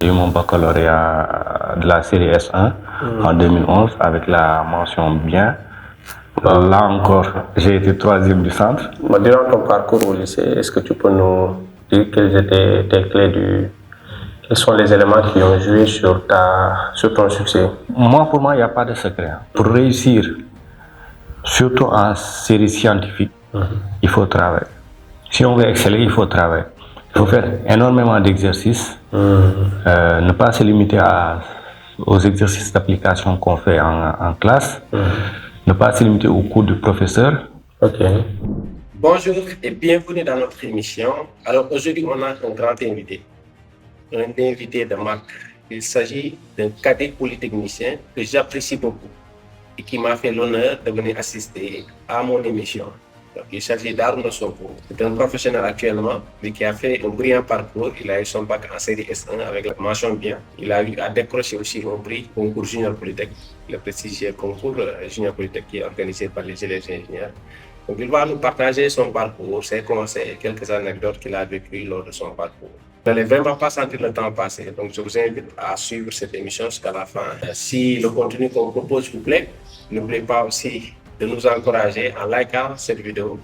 j'ai eu mon baccalauréat de la série S1 en 2011 avec la mention bien. Là encore, j'ai été 3e du centre. Durant ton parcours au lycée, est-ce que tu peux nous dire quelles étaient tes clés quels sont les éléments qui ont joué sur ton succès? Pour moi, il n'y a pas de secret. Pour réussir, surtout en série scientifique, il faut travailler. Si on veut exceller, il faut travailler. Il faut faire énormément d'exercices, ne pas se limiter aux exercices d'application qu'on fait en classe, ne pas se limiter aux cours du professeur. Ok. Bonjour et bienvenue dans notre émission. Alors aujourd'hui, on a un grand invité, de marque. Il s'agit d'un cadet polytechnicien que j'apprécie beaucoup et qui m'a fait l'honneur de venir assister à mon émission. Donc, il s'agit d'Arouna Sonko. C'est un professionnel actuellement, mais qui a fait un brillant parcours. Il a eu son bac en série S1 avec la mention bien. Il a eu à décrocher aussi un prix concours Junior Polytech, le prestigieux concours Junior Polytech qui est organisé par les élèves ingénieurs. Donc, il va nous partager son parcours, ses conseils, quelques anecdotes qu'il a vécues lors de son parcours. Vous n'allez vraiment pas sentir le temps passer. Donc, je vous invite à suivre cette émission jusqu'à la fin. Si le contenu qu'on propose vous plaît, n'oubliez pas aussi de nous encourager en likant cette vidéo,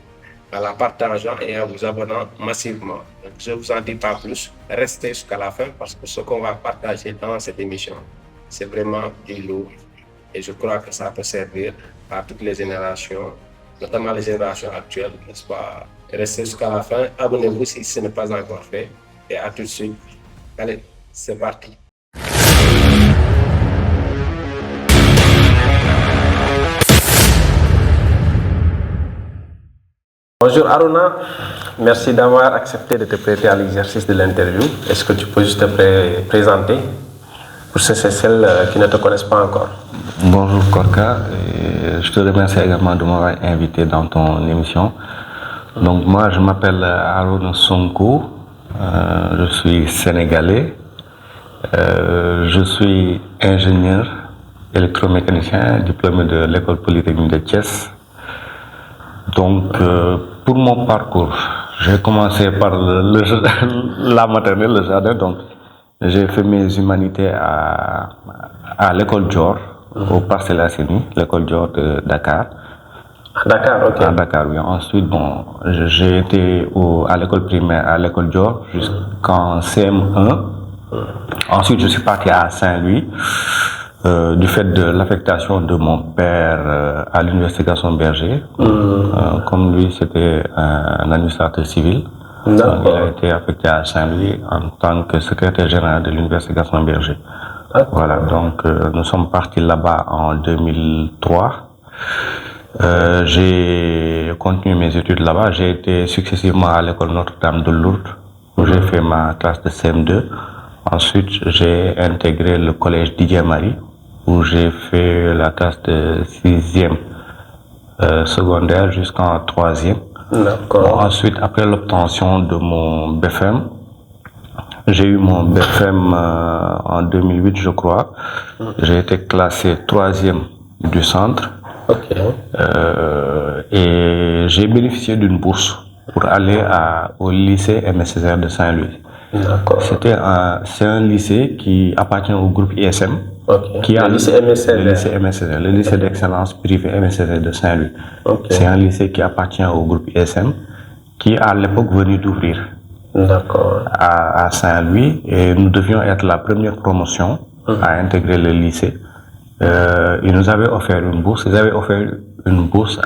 en la partageant et en vous abonnant massivement. Donc, je ne vous en dis pas plus. Restez jusqu'à la fin parce que ce qu'on va partager dans cette émission, c'est vraiment du lourd. Et je crois que ça peut servir à toutes les générations, notamment les générations actuelles, n'est-ce pas? Restez jusqu'à la fin. Abonnez-vous si ce n'est pas encore fait. Et à tout de suite. Allez, c'est parti. Bonjour Arouna, merci d'avoir accepté de te prêter à l'exercice de l'interview. Est-ce que tu peux juste te présenter pour ceux et celles qui ne te connaissent pas encore? Bonjour Korka, je te remercie également de m'avoir invité dans ton émission. Donc moi je m'appelle Arouna Sonko, je suis sénégalais, je suis ingénieur électromécanicien diplômé de l'école polytechnique de Thiès. Donc pour mon parcours, j'ai commencé par la maternelle, le jardin. Donc j'ai fait mes humanités à l'école Dior, au Parcelles Assainies, l'école Dior de Dakar. Dakar, ok. À Dakar, oui. Ensuite, bon, j'ai été à l'école primaire à l'école Dior jusqu'en CM1. Ensuite, je suis parti à Saint-Louis du fait de l'affectation de mon père à l'université Gaston Berger. Comme lui, c'était un administrateur civil. Donc, il a été affecté à Saint-Louis en tant que secrétaire général de l'université Gaston Berger. Voilà, donc nous sommes partis là-bas en 2003. J'ai continué mes études là-bas. J'ai été successivement à l'école Notre-Dame de Lourdes, où j'ai fait ma classe de CM2. Ensuite, j'ai intégré le collège Didier Marie, où j'ai fait la classe de 6e secondaire jusqu'en 3e. D'accord. Ensuite, après l'obtention de mon BFM, j'ai eu mon BFM en 2008, je crois. J'ai été classé 3e du centre. Okay. Et j'ai bénéficié d'une bourse pour aller au lycée Aimé Césaire de Saint-Louis. C'est un lycée qui appartient au groupe ISM. Okay. Le lycée Aimé Césaire, le lycée d'excellence privé Aimé Césaire de Saint-Louis. Okay. C'est un lycée qui appartient au groupe ISM, qui à l'époque venait d'ouvrir à Saint-Louis, et nous devions être la première promotion à intégrer le lycée. Ils nous avaient offert une bourse. Ils avaient offert une bourse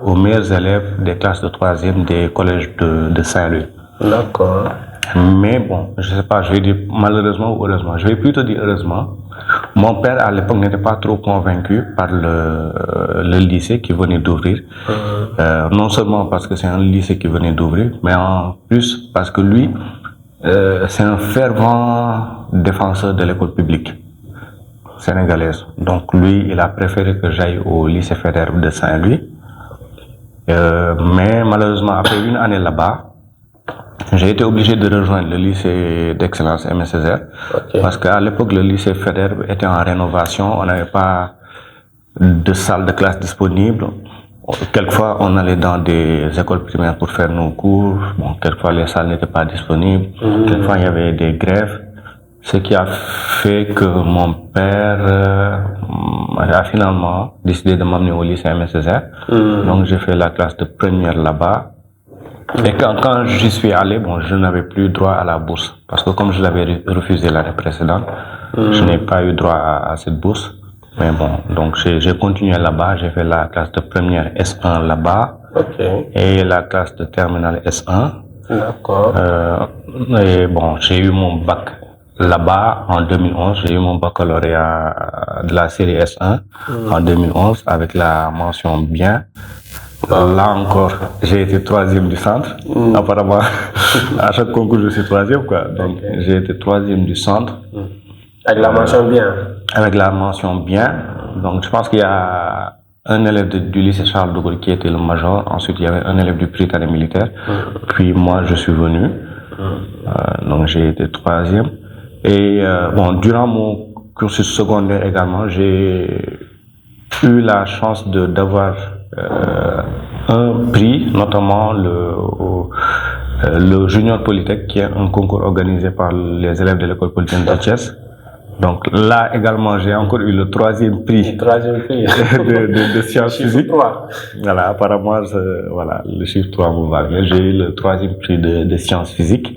aux meilleurs élèves des classes de 3e des collèges de Saint-Louis. D'accord. Mais bon, je sais pas, je vais dire malheureusement ou heureusement. Je vais plutôt dire heureusement. Mon père à l'époque n'était pas trop convaincu par le lycée qui venait d'ouvrir. Non seulement parce que c'est un lycée qui venait d'ouvrir, mais en plus parce que lui, c'est un fervent défenseur de l'école publique sénégalaise. Donc lui, il a préféré que j'aille au lycée Faidherbe de Saint-Louis. Mais malheureusement, après une année là-bas, j'ai été obligé de rejoindre le lycée d'excellence Aimé Césaire. Okay. Parce qu'à l'époque, le lycée Faidherbe était en rénovation. On n'avait pas de salle de classe disponible. Quelquefois, on allait dans des écoles primaires pour faire nos cours. Bon, quelquefois, les salles n'étaient pas disponibles. Quelquefois, il y avait des grèves. Ce qui a fait que mon père a finalement décidé de m'amener au lycée Aimé Césaire. Donc j'ai fait la classe de première là-bas. Et quand j'y suis allé, bon, je n'avais plus droit à la bourse. Parce que comme je l'avais refusé l'année précédente, je n'ai pas eu droit à cette bourse. Mais bon, donc j'ai continué là-bas. J'ai fait la classe de première S1 là-bas. Et la classe de terminale S1. D'accord. Et bon, j'ai eu mon bac là-bas en 2011. J'ai eu mon baccalauréat de la série S1 en 2011 avec la mention bien. Là encore, j'ai été troisième du centre. Apparemment, à chaque concours, je suis troisième, quoi. Donc, j'ai été troisième du centre. Avec la mention bien. Avec la mention bien. Donc, je pense qu'il y a un élève du lycée Charles de Gaulle qui était le major. Ensuite, il y avait un élève du Prytanée militaire. Puis moi, je suis venu. Donc, j'ai été troisième. Et bon, durant mon cursus secondaire également, j'ai eu la chance d'avoir un prix, notamment le Junior Polytech, qui est un concours organisé par les élèves de l'école polytechnique de Thiès. Donc là également, j'ai encore eu le troisième prix, de sciences physiques. Voilà, apparemment, voilà, le chiffre 3 me va bien. J'ai eu le troisième prix de sciences physiques.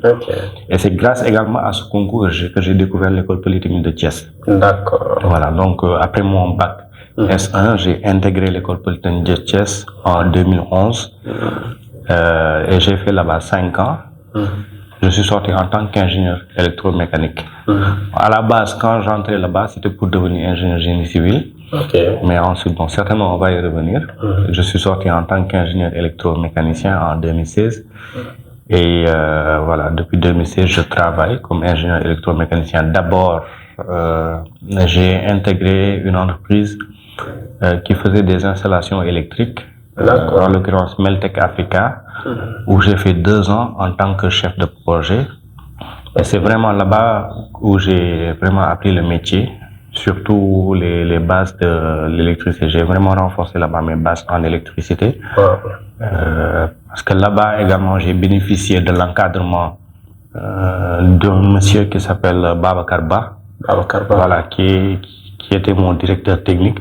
Et c'est grâce également à ce concours que j'ai découvert l'école polytechnique de Thiès. D'accord. Voilà, donc après mon bac S1, j'ai intégré l'école polytechnique de Thiès en 2011. Et j'ai fait là-bas 5 ans. Je suis sorti en tant qu'ingénieur électromécanique. À la base, quand j'entrais là-bas, c'était pour devenir ingénieur génie civil. Mais ensuite, bon, certainement, on va y revenir. Je suis sorti en tant qu'ingénieur électromécanicien en 2016. Et voilà, depuis 2016, je travaille comme ingénieur électromécanicien. D'abord, j'ai intégré une entreprise qui faisait des installations électriques. En l'occurrence Meltec Africa, où j'ai fait 2 ans en tant que chef de projet. Et c'est vraiment là-bas où j'ai vraiment appris le métier, surtout les bases de l'électricité. J'ai vraiment renforcé là-bas mes bases en électricité. Parce que là-bas également, j'ai bénéficié de l'encadrement d'un monsieur qui s'appelle Babacar Ba. Voilà, qui était mon directeur technique.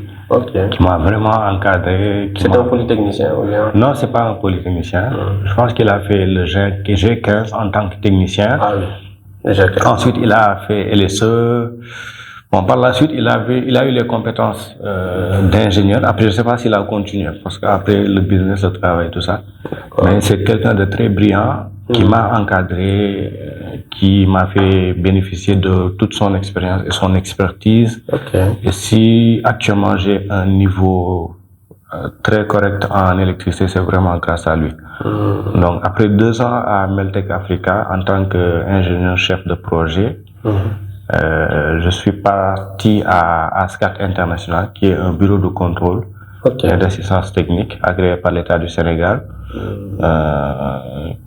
Qui m'a vraiment encadré. C'est un polytechnicien ou bien? Non, c'est pas un polytechnicien. Je pense qu'il a fait le G15 en tant que technicien. Ensuite, il a fait LSE. Bon, par la suite, il a eu les compétences d'ingénieur. Après, je sais pas s'il a continué, parce qu'après le business, le travail, tout ça. Mais c'est quelqu'un de très brillant qui m'a encadré, qui m'a fait bénéficier de toute son expérience et son expertise. Et si actuellement j'ai un niveau très correct en électricité, c'est vraiment grâce à lui. Donc après 2 ans à Meltec Africa en tant qu'ingénieur chef de projet, je suis parti à ASCAT International, qui est un bureau de contrôle et d'assistance technique agréé par l'État du Sénégal.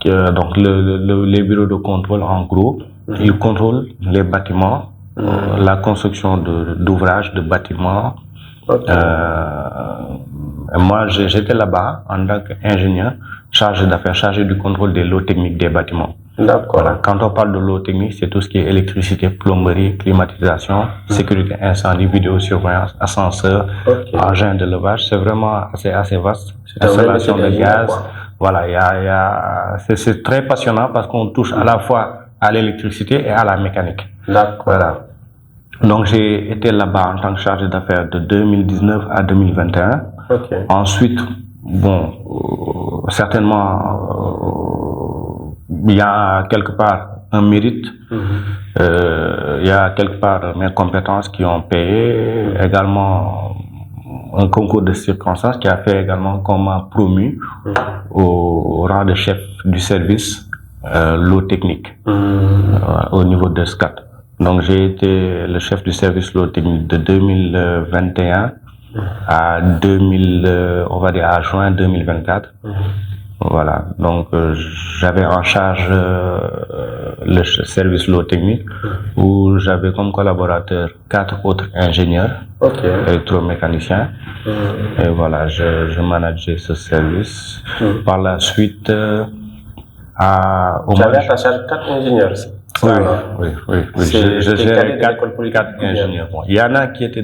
Donc les bureaux de contrôle, en gros, ils contrôlent les bâtiments, la construction d'ouvrages, de bâtiments. Moi, j'étais là-bas en tant qu'ingénieur chargé d'affaires, chargé du contrôle des lots techniques des bâtiments. Voilà. Quand on parle de lots techniques, c'est tout ce qui est électricité, plomberie, climatisation, sécurité incendie, vidéosurveillance, ascenseur, engin de levage. C'est vraiment assez vaste. Installation de gaz. Voilà, c'est très passionnant parce qu'on touche à la fois à l'électricité et à la mécanique. Voilà. Donc j'ai été là-bas en tant que chargé d'affaires de 2019 à 2021. Ensuite, bon, certainement, il y a quelque part un mérite. Il y a quelque part mes compétences qui ont payé. Également, un concours de circonstances qui a fait également qu'on m'a promu au rang de chef du service l'eau technique au niveau de SCAT. Donc j'ai été le chef du service l'eau technique de 2021 à on va dire à juin 2024. Voilà, donc j'avais en charge le service l'eau technique où j'avais comme collaborateur 4 autres ingénieurs électromécaniciens. Et voilà, je manageais ce service. Par la suite, j'avais à ta charge 4 ingénieurs. Oui. Je gérais 4 ingénieurs. Bon, il y en a qui étaient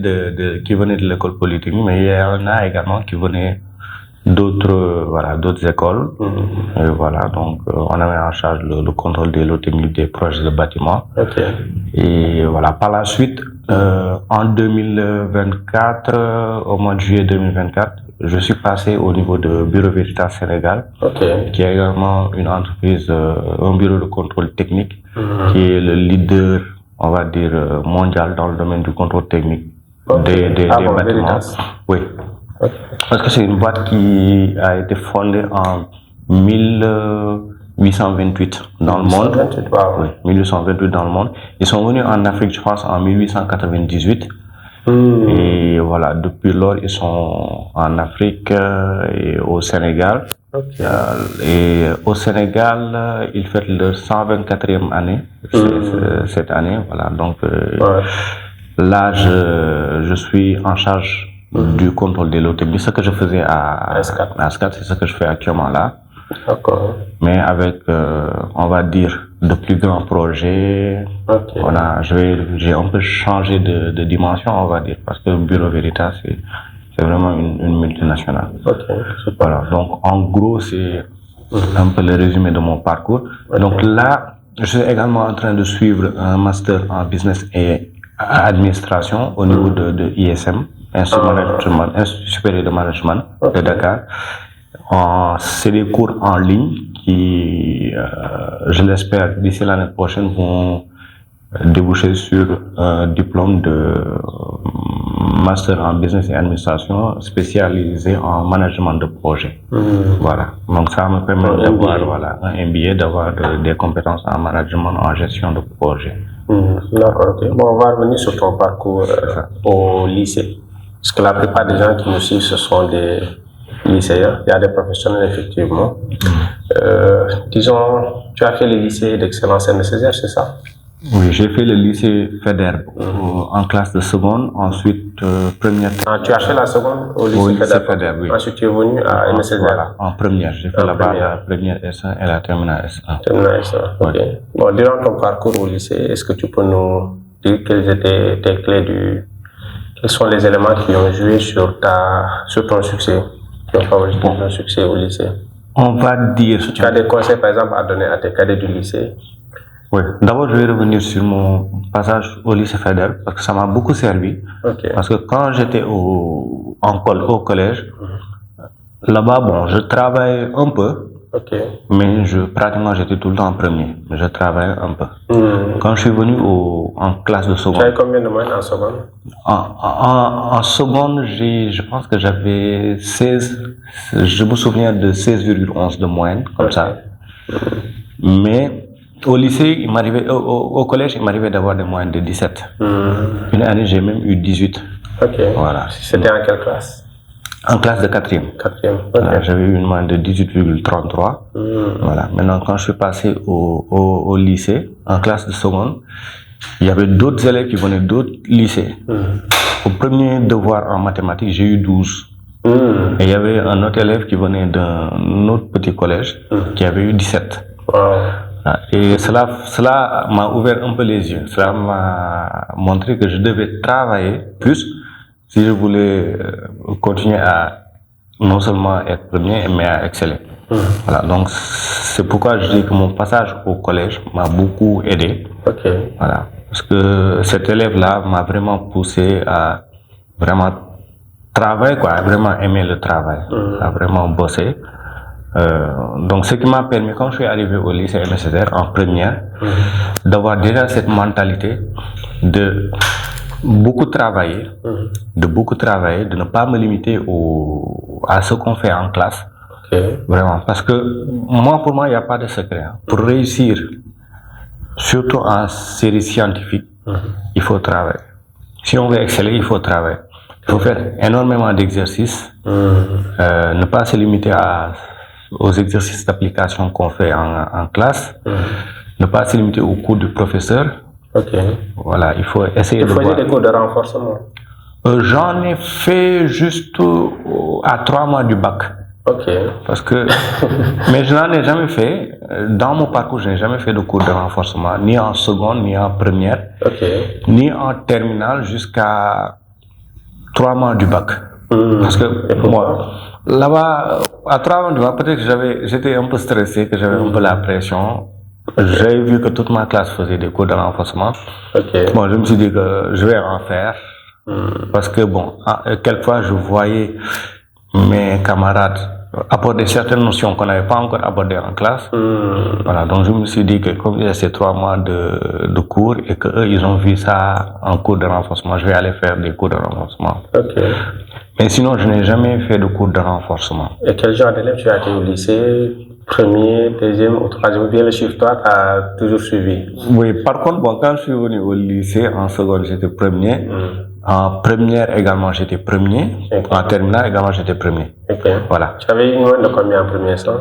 qui venaient de l'école polytechnique, mais il y en a également qui venaient d'autres écoles. Et voilà, donc on avait en charge le contrôle des lots techniques des projets de bâtiment. Et voilà, par la suite, en 2024, au mois de juillet 2024, je suis passé au niveau de Bureau Veritas Sénégal, qui est également une entreprise, un bureau de contrôle technique, qui est le leader, on va dire, mondial dans le domaine du contrôle technique des bâtiments. Veritas. Oui. Parce que c'est une boîte qui a été fondée en 1828 dans le monde. 1828 dans le monde. Ils sont venus en Afrique, je pense, en 1898. Et voilà, depuis lors, ils sont en Afrique et au Sénégal. Et au Sénégal, ils fêtent leur 124e année cette année. Voilà, donc là, je suis en charge du contrôle des lots techniques. Ce que je faisais à ASCAT, c'est ce que je fais actuellement là. Mais avec, on va dire, de plus grands projets. J'ai un peu changé de dimension, on va dire, parce que le Bureau Veritas, c'est vraiment une multinationale. Voilà, donc en gros, c'est un peu le résumé de mon parcours. Donc là, je suis également en train de suivre un master en business et administration au niveau de ISM, Institut supérieur de management de Dakar. C'est des cours en ligne qui, je l'espère, d'ici l'année prochaine vont déboucher sur un diplôme de master en business et administration spécialisé en management de projet. Voilà. Donc ça me permet d'avoir un MBA, d'avoir des compétences en management, en gestion de projet. D'accord, ok. Bon, on va revenir sur ton parcours au lycée. Parce que la plupart des gens qui nous suivent, ce sont des lycéens. Il y a des professionnels, effectivement. Disons, tu as fait le lycée d'excellence nécessaire, c'est ça? Oui, j'ai fait le lycée Faidherbe en classe de seconde, ensuite première. Tu as fait la seconde au lycée Faidherbe, oui. Ensuite, tu es venu à MSSR. Voilà, en première. J'ai fait là-bas la première S1 et la terminale S1. Terminale S1, ok. Bon, durant ton parcours au lycée, est-ce que tu peux nous dire quelles étaient tes clés quels sont les éléments qui ont joué sur ton succès, qui ont favorisé ton succès au lycée? On va dire. Si tu as des conseils, par exemple, à donner à tes cadets du lycée. Oui, d'abord je vais revenir sur mon passage au lycée Faidherbe parce que ça m'a beaucoup servi. Parce que quand j'étais au collège, là-bas, bon, je travaillais un peu, mais pratiquement j'étais tout le temps en premier. Mais je travaillais un peu. Quand je suis venu en classe de seconde. Tu avais combien de moyenne en seconde? En seconde, je pense que j'avais 16, je me souviens de 16,11 de moyenne, comme ça. Mais au lycée, au collège, il m'arrivait d'avoir des moyennes de 17. Une année, j'ai même eu 18. Voilà. C'était en quelle classe? En classe de 4e. Voilà, j'avais eu une moyenne de 18,33. Voilà. Maintenant, quand je suis passé au lycée, en classe de seconde, il y avait d'autres élèves qui venaient d'autres lycées. Au premier devoir en mathématiques, j'ai eu 12. Et il y avait un autre élève qui venait d'un autre petit collège qui avait eu 17. Et cela m'a ouvert un peu les yeux. Cela m'a montré que je devais travailler plus si je voulais continuer à non seulement être premier, mais à exceller. Voilà, donc c'est pourquoi je dis que mon passage au collège m'a beaucoup aidé. Voilà, parce que cet élève-là m'a vraiment poussé à vraiment travailler, à vraiment aimer le travail, à vraiment bosser. Donc ce qui m'a permis, quand je suis arrivé au lycée MSSR en première, d'avoir déjà cette mentalité de beaucoup travailler, de ne pas me limiter à ce qu'on fait en classe. Vraiment, parce que pour moi, il n'y a pas de secret. Pour réussir, surtout en série scientifique, il faut travailler. Si on veut exceller, il faut travailler. Il faut faire énormément d'exercices, ne pas se limiter aux exercices d'application qu'on fait en classe, ne pas se limiter aux cours du professeur. Voilà, il faut essayer de voir. Tu faisais des cours de renforcement? J'en ai fait juste à 3 mois du bac. Ok. Parce que, mais je n'en ai jamais fait. Dans mon parcours, je n'ai jamais fait de cours de renforcement, ni en seconde, ni en première, ni en terminale jusqu'à 3 mois du bac. Parce que moi, là-bas, à 3 mois du bac, peut-être que j'étais un peu stressé, que j'avais un peu la pression. J'ai vu que toute ma classe faisait des cours de renforcement. Bon, je me suis dit que je vais en faire. Parce que bon, quelquefois je voyais mes camarades aborder certaines notions qu'on n'avait pas encore abordées en classe. Voilà, donc je me suis dit que comme il y a ces 3 mois de cours et qu'eux, ils ont vu ça en cours de renforcement, je vais aller faire des cours de renforcement. Mais sinon, je n'ai jamais fait de cours de renforcement. Et quel genre d'élève tu as été au lycée? Premier, deuxième ou troisième, bien le chiffre, toi, tu as toujours suivi? Oui, par contre, bon, quand je suis venu au lycée, en seconde, j'étais premier. En première également, j'étais premier. En terminale également, j'étais premier. Voilà. Tu avais une moyenne de combien en première S1?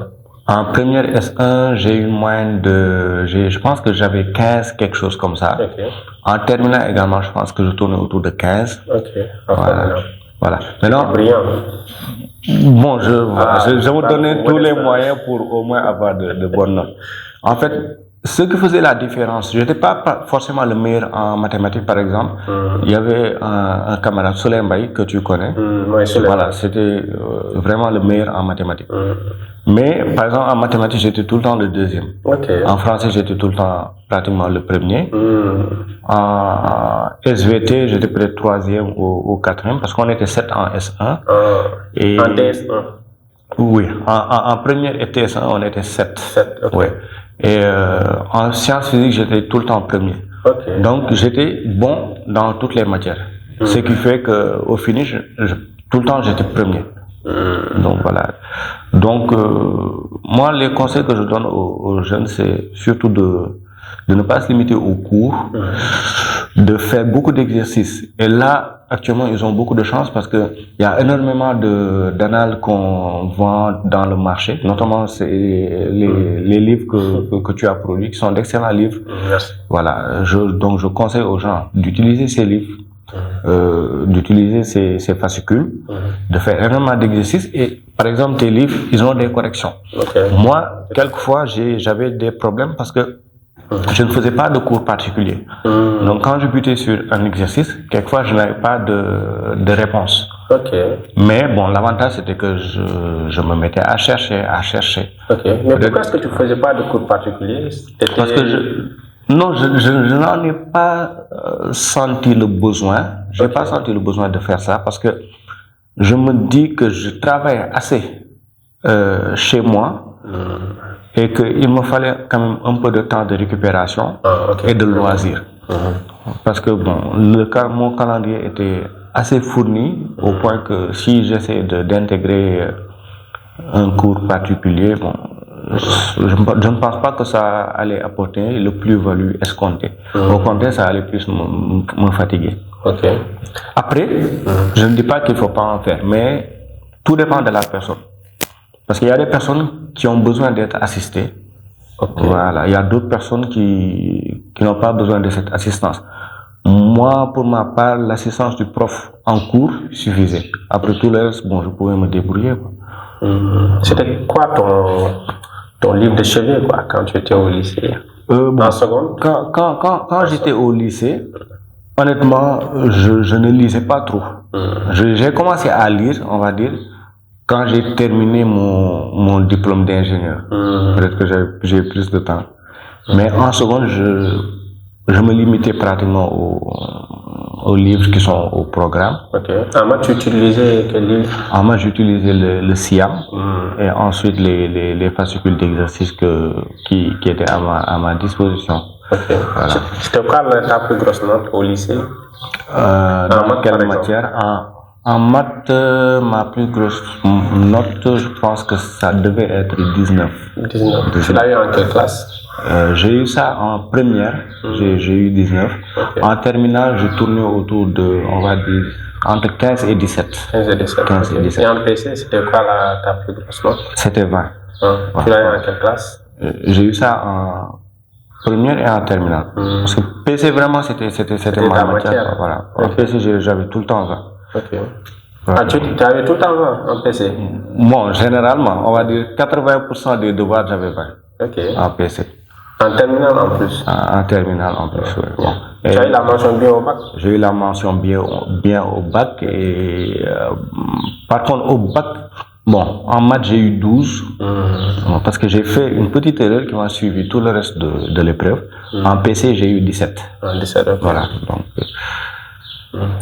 En première S1, j'ai eu une moyenne de... Je pense que j'avais 15, quelque chose comme ça. En terminale également, je pense que je tournais autour de 15. Voilà. Maintenant, brillant. Bon, je me donnais tous les moyens pour au moins avoir de bonnes notes. En fait, ce qui faisait la différence, je n'étais pas forcément le meilleur en mathématiques, par exemple. Il y avait un camarade, Soleil Mbaye, que tu connais. Voilà, c'était vraiment le meilleur en mathématiques. Mais, par exemple, en mathématiques, j'étais tout le temps le deuxième. En français, j'étais tout le temps pratiquement le premier. En SVT, j'étais peut-être troisième ou quatrième, parce qu'on était 7 en S1. Et en TS1? Oui, en première et TS1, on était 7. Ouais. Et en sciences physiques, j'étais tout le temps premier. Donc, j'étais bon dans toutes les matières. Ce qui fait qu'au finish, tout le temps, j'étais premier. Donc, voilà. Donc, moi, les conseils que je donne aux jeunes, c'est surtout de ne pas se limiter aux cours, de faire beaucoup d'exercices. Et là, actuellement, ils ont beaucoup de chance parce que il y a énormément d'annales qu'on vend dans le marché, notamment les livres que tu as produits, qui sont d'excellents livres. Voilà. Donc, je conseille aux gens d'utiliser ces livres, d'utiliser ces fascicules, de faire énormément d'exercices. Et par exemple, tes livres, ils ont des corrections. Moi, quelquefois, j'avais des problèmes parce que je ne faisais pas de cours particuliers. Donc, quand je butais sur un exercice, quelquefois, je n'avais pas de réponse. Mais bon, l'avantage, c'était que je me mettais à chercher. Mais pourquoi est-ce que tu ne faisais pas de cours particuliers? Parce que je n'en ai pas senti le besoin. Je n'ai pas senti le besoin de faire ça parce que je me dis que je travaille assez chez moi. Et qu'il me fallait quand même un peu de temps de récupération et de loisirs. Parce que bon, mon calendrier était assez fourni au point que si j'essaie d'intégrer un cours particulier, bon, je ne pense pas que ça allait apporter le plus-value escompté. Au contraire, ça allait plus me fatiguer. Après, je ne dis pas qu'il ne faut pas en faire, mais tout dépend de la personne. Parce qu'il y a des personnes qui ont besoin d'être assistées. Voilà. Il y a d'autres personnes qui n'ont pas besoin de cette assistance. Moi, pour ma part, l'assistance du prof en cours suffisait. Après tout le reste, bon, je pouvais me débrouiller. C'était quoi ton livre de chevet, quoi, quand tu étais au lycée? En seconde? Quand j'étais au lycée, honnêtement, je ne lisais pas trop. J'ai commencé à lire, on va dire, quand j'ai terminé mon diplôme d'ingénieur. Peut-être que j'ai plus de temps. Mais en seconde, je me limitais pratiquement aux livres qui sont au programme. En maths, tu utilisais quel livre? En maths, j'utilisais le SIAM et ensuite les fascicules d'exercice qui étaient à ma disposition. Voilà. C'était quoi ta plus grosse note au lycée? Dans quelle matière? En maths, ma plus grosse note, je pense que ça devait être 19. Tu l'as eu en quelle classe? J'ai eu ça en première, j'ai eu 19. En terminale, je tournais autour de, on va dire, entre 15 et 17. 15 et 17. Et en PC, c'était quoi ta plus grosse note? C'était 20. Tu l'as eu en quelle classe? J'ai eu ça en première et en terminale. Parce que PC, vraiment, c'était ma matière. Voilà. En PC, j'avais tout le temps 20. Ah, tu avais tout en PC? Bon, généralement, on va dire 80% des devoirs, j'avais 20 en PC. En terminale en plus? En terminale en plus, oui. Bon. Tu as eu la mention bien au bac? J'ai eu la mention bien au bac. Et par contre, au bac, bon, en maths, j'ai eu 12. Parce que j'ai fait une petite erreur qui m'a suivi tout le reste de l'épreuve. En PC, j'ai eu 17. 17, ok. Voilà. Donc,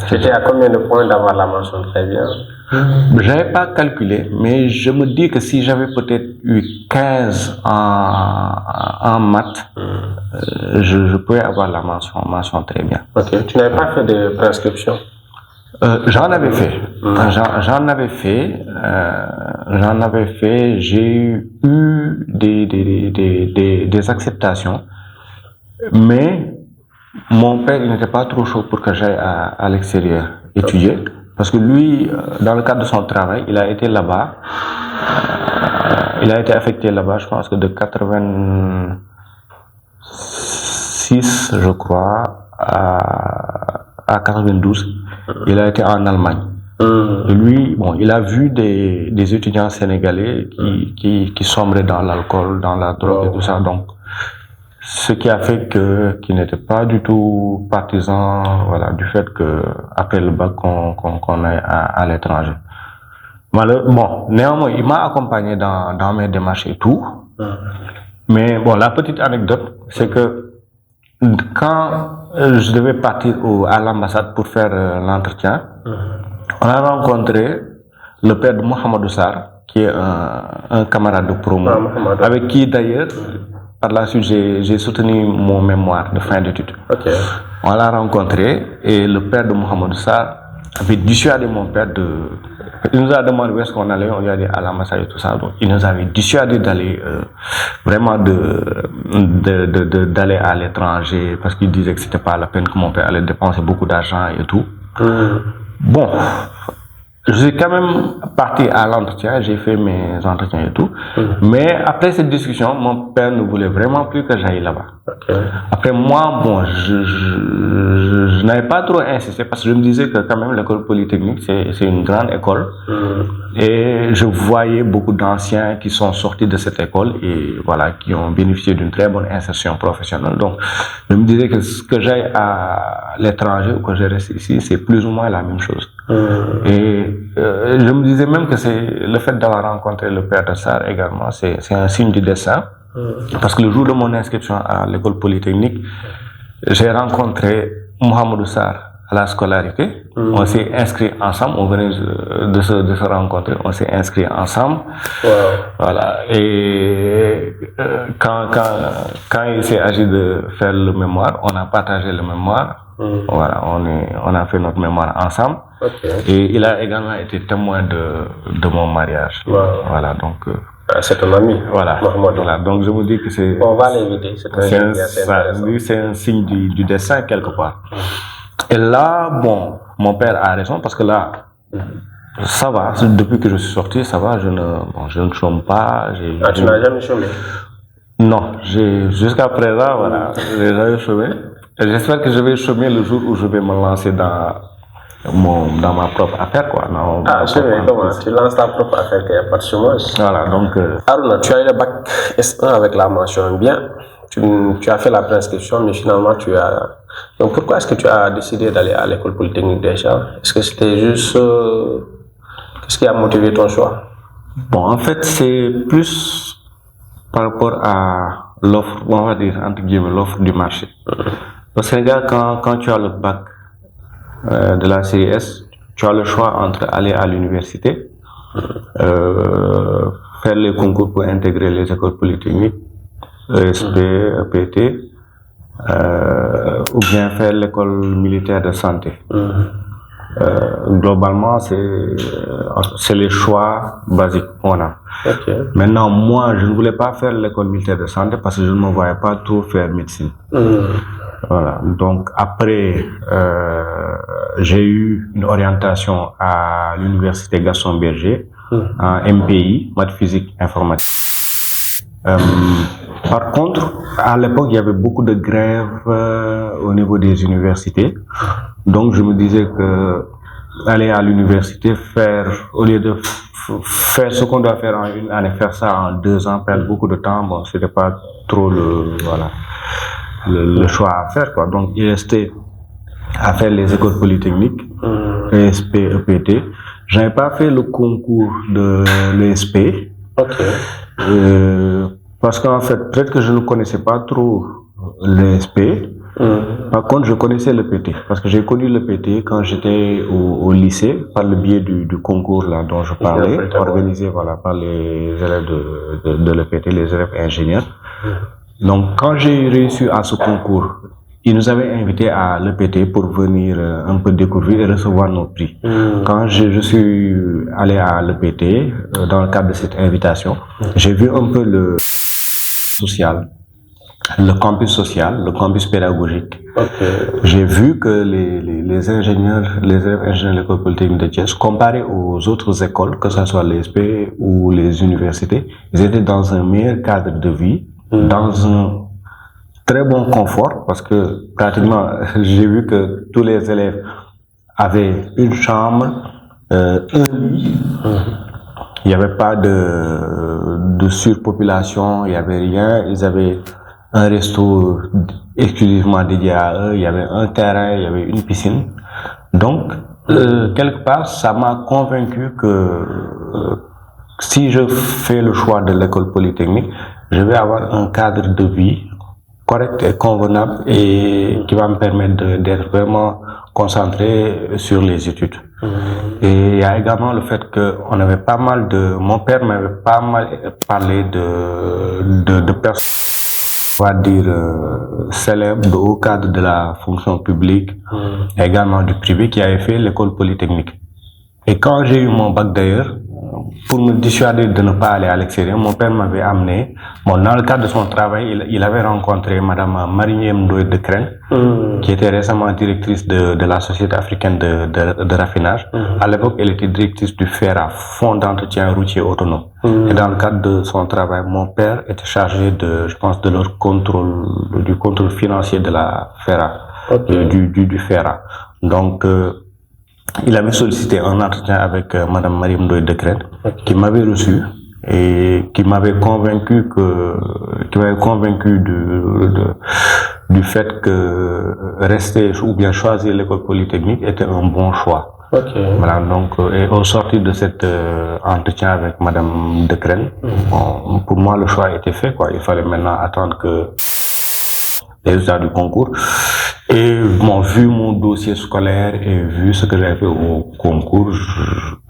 c'était à combien de points d'avoir la mention très bien? Je n'avais pas calculé, mais je me dis que si j'avais peut-être eu 15 en maths, je pouvais avoir la mention très bien. Ok. Tu n'avais pas fait de prescription? J'en avais fait. J'en avais fait. J'ai eu des acceptations, mais mon père, il n'était pas trop chaud pour que j'aille à l'extérieur étudier. Parce que lui, dans le cadre de son travail, il a été là-bas. Il a été affecté là-bas, je pense que de 86, je crois, à 92. Il a été en Allemagne. Et lui, bon, il a vu des étudiants sénégalais qui sombraient dans l'alcool, dans la drogue et tout ça. Donc, ce qui a fait qu'il n'était pas du tout partisan, voilà, du fait que après le bac qu'on aille à l'étranger. Bon, néanmoins, il m'a accompagné dans mes démarches et tout. Mais bon, la petite anecdote, c'est que quand je devais partir à l'ambassade pour faire l'entretien, on a rencontré le père de Mohamedou Sarr, qui est un camarade de promo, avec qui d'ailleurs, par la suite, j'ai soutenu mon mémoire de fin d'études. On l'a rencontré et le père de Mohamedou Sarr avait dissuadé mon père il nous a demandé où est-ce qu'on allait, on lui a dit à l'ambassade et tout ça. Donc, il nous avait dissuadé d'aller vraiment d'aller à l'étranger parce qu'il disait que c'était pas la peine, que mon père allait dépenser beaucoup d'argent et tout. Bon, je suis quand même parti à l'entretien, j'ai fait mes entretiens et tout. Mais après cette discussion, mon père ne voulait vraiment plus que j'aille là-bas. Après moi, bon, je n'avais pas trop insisté parce que je me disais que quand même l'école polytechnique, c'est une grande école. Et je voyais beaucoup d'anciens qui sont sortis de cette école et voilà, qui ont bénéficié d'une très bonne insertion professionnelle. Donc, je me disais que j'aille à l'étranger ou que je reste ici, c'est plus ou moins la même chose. Et je me disais même que c'est le fait d'avoir rencontré le père de Sarr également, c'est un signe du destin. Parce que le jour de mon inscription à l'école polytechnique, j'ai rencontré Mohamedou Sarr à la scolarité. On s'est inscrits ensemble, on venait de se rencontrer, on s'est inscrits ensemble. Voilà. Et quand il s'est agi de faire le mémoire, on a partagé le mémoire. Voilà, on a fait notre mémoire ensemble. Et il a également été témoin de mon mariage. Voilà, donc. C'est ton ami. Voilà. Donc je me dis que c'est. On va l'inviter. C'est un signe du destin quelque part. Et là, bon, mon père a raison parce que là, ça va. Depuis que je suis sorti, ça va. Je ne chôme pas. Tu n'as jamais chômé? Non, jusqu'à présent, voilà, j'ai jamais chômé. J'espère que je vais chômer le jour où je vais me lancer dans ma propre affaire, quoi. Comment tu lances ta propre affaire, qu'il n'y a pas de chômage. Voilà, donc. Aruna, tu as eu le bac S1 avec la mention bien. Tu as fait la prescription, mais finalement Donc pourquoi est-ce que tu as décidé d'aller à l'école polytechnique déjà? Est-ce que c'était juste qu'est-ce qui a motivé ton choix? Bon, en fait, c'est plus par rapport à l'offre, on va dire entre guillemets l'offre du marché. Au Sénégal, quand tu as le bac de la série S, tu as le choix entre aller à l'université, faire les concours pour intégrer les écoles polytechniques, ESP, EPT, ou bien faire l'école militaire de santé. Globalement, c'est les choix basiques qu'on a. Maintenant, moi, je ne voulais pas faire l'école militaire de santé parce que je ne me voyais pas trop faire médecine. Voilà. Donc après, j'ai eu une orientation à l'université Gaston Berger en MPI, maths physique informatique. Par contre, à l'époque, il y avait beaucoup de grèves au niveau des universités. Donc je me disais que aller à l'université, au lieu de faire ce qu'on doit faire en une année, faire ça en 2 ans, perdre beaucoup de temps, bon, c'était pas trop le choix à faire, quoi. Donc, il restait à faire les écoles polytechniques, ESP, EPT. J'avais pas fait le concours de l'ESP. Parce qu'en fait, peut-être que je ne connaissais pas trop l'ESP. Par contre, je connaissais le PT, parce que j'ai connu le PT quand j'étais au lycée, par le biais du concours là dont je parlais, organisé par les élèves de l'EPT, les élèves ingénieurs. Donc, quand j'ai réussi à ce concours, ils nous avaient invités à l'EPT pour venir un peu découvrir et recevoir nos prix. Quand je suis allé à l'EPT, dans le cadre de cette invitation, j'ai vu un peu le social, le campus social, le campus pédagogique. J'ai vu que les ingénieurs, les élèves ingénieurs de l'école polytechnique de Thiès, comparés aux autres écoles, que ce soit l'ESP ou les universités, ils étaient dans un meilleur cadre de vie, dans un très bon confort, parce que pratiquement, j'ai vu que tous les élèves avaient une chambre, un lit. Il n'y avait pas de surpopulation, il n'y avait rien. Ils avaient un resto exclusivement dédié à eux, il y avait un terrain, il y avait une piscine. Donc, quelque part, ça m'a convaincu que si je fais le choix de l'école polytechnique, je vais avoir un cadre de vie correct et convenable et qui va me permettre d'être vraiment concentré sur les études. Et il y a également le fait qu'on avait pas mal mon père m'avait pas mal parlé de personnes, on va dire, célèbres, de haut cadre de la fonction publique, et également du privé, qui avaient fait l'école polytechnique. Et quand j'ai eu mon bac d'ailleurs, pour me dissuader de ne pas aller à l'extérieur, mon père m'avait amené, dans le cadre de son travail, il avait rencontré madame Marie Ndoye de Crène, qui était récemment directrice de la Société africaine de raffinage. À l'époque, elle était directrice du FERA, Fonds d'entretien routier autonome. Et dans le cadre de son travail, mon père était chargé du contrôle financier de la FERA, du FERA. Donc, il avait sollicité un entretien avec madame Marie Ndoye de Crène, qui m'avait reçu et qui m'avait convaincu du fait que rester ou bien choisir l'école polytechnique était un bon choix. Voilà, donc, et au sortir de cet entretien avec madame de Crène, pour moi, le choix était fait, quoi. Il fallait maintenant attendre que les résultats du concours. Et bon, vu mon dossier scolaire et vu ce que j'avais fait au concours,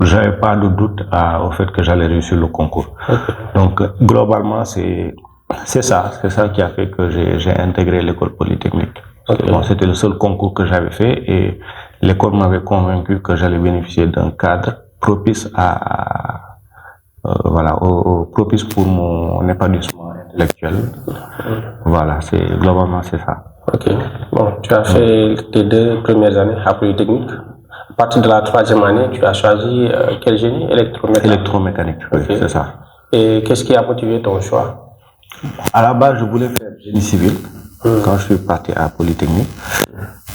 j'avais pas de doute au fait que j'allais réussir le concours. Donc, globalement, c'est ça qui a fait que j'ai intégré l'école polytechnique. Bon, c'était le seul concours que j'avais fait et l'école m'avait convaincu que j'allais bénéficier d'un cadre propice propice pour mon épanouissement intellectuel. Voilà, globalement, c'est ça. Bon, tu as fait tes 2 premières années à Polytechnique. À partir de la 3e année, tu as choisi quel génie? Électromécanique, oui, c'est ça. Et qu'est-ce qui a motivé ton choix? À la base, je voulais faire génie civil quand je suis parti à Polytechnique.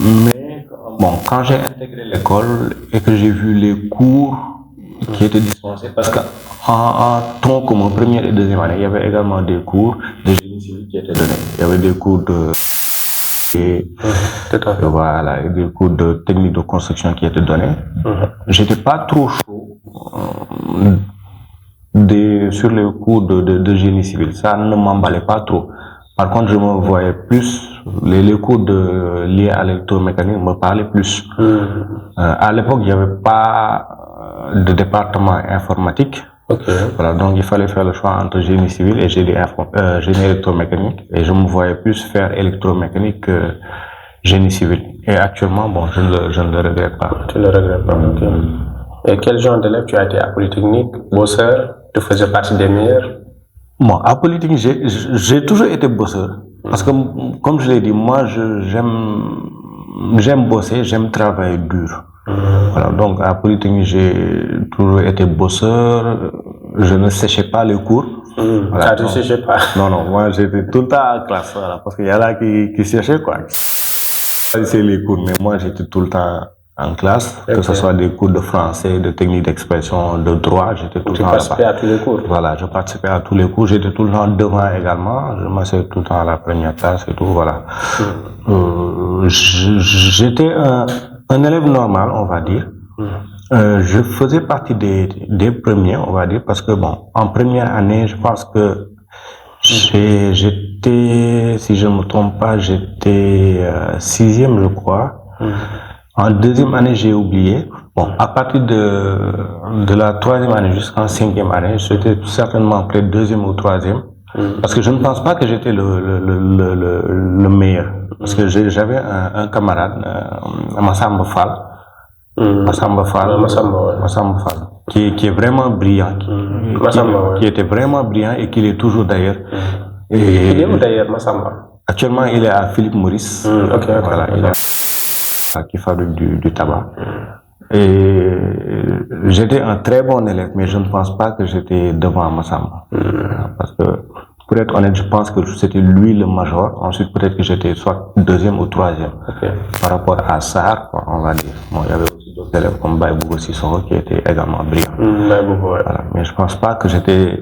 Mais bon, quand j'ai intégré l'école et que j'ai vu les cours qui étaient dispensés, parce qu'en tronc commun, première et deuxième année, il y avait également des cours de génie civil qui étaient donnés. Il y avait des cours voilà, des cours de technique de construction qui étaient donnés. J'étais pas trop chaud sur les cours de génie civil. Ça ne m'emballait pas trop. Par contre, je me voyais plus, les cours liés à l'électromécanique me parlaient plus. À l'époque, il n'y avait pas de département informatique. Voilà, donc il fallait faire le choix entre génie civil et génie électromécanique. Et je me voyais plus faire électromécanique que génie civil. Et actuellement, bon, je ne le regrette pas. Tu ne le regrettes pas, Et quel genre d'élève tu as été à Polytechnique? Bosseur? Tu faisais partie des meilleurs? Bon, à Polytechnique, j'ai toujours été bosseur. Parce que, comme je l'ai dit, moi, j'aime bosser, j'aime travailler dur. Voilà, donc à Polytechnique, j'ai toujours été bosseur, je ne séchais pas les cours. Voilà, tu ne séchais pas? Non, moi j'étais tout le temps en classe, voilà, parce qu'il y en a qui séchaient, quoi. C'est les cours, mais moi j'étais tout le temps en classe, que ce soit des cours de français, de technique d'expression, de droit, j'étais tout le temps là-bas. Tu participais à tous les cours? Voilà, je participais à tous les cours, j'étais tout le temps devant également, je m'asseyais tout le temps à la première classe et tout, voilà. J'étais un élève normal, on va dire. Je faisais partie des premiers, on va dire, parce que bon, en première année, je pense que j'étais, si je ne me trompe pas, j'étais sixième, je crois. En deuxième année, j'ai oublié. Bon, à partir de la troisième année jusqu'en cinquième année, j'étais certainement peut-être deuxième ou troisième. Parce que je ne pense pas que j'étais le meilleur. Parce que j'avais un camarade, Massamba Fall. Massamba Fall, qui est vraiment brillant, qui était vraiment brillant et qui est toujours d'ailleurs. Il est où d'ailleurs, Massamba? Actuellement, il est à Philippe Maurice. Voilà, qui fabrique du tabac. Et j'étais un très bon élève, mais je ne pense pas que j'étais devant Massamba. Parce que, pour être honnête, je pense que c'était lui le major. Ensuite, peut-être que j'étais soit deuxième ou troisième. Par rapport à Sahar, on va dire. Bon, il y avait aussi d'autres élèves comme Baïbougo Sissoko qui étaient également brillants. Voilà. Mais je pense pas que j'étais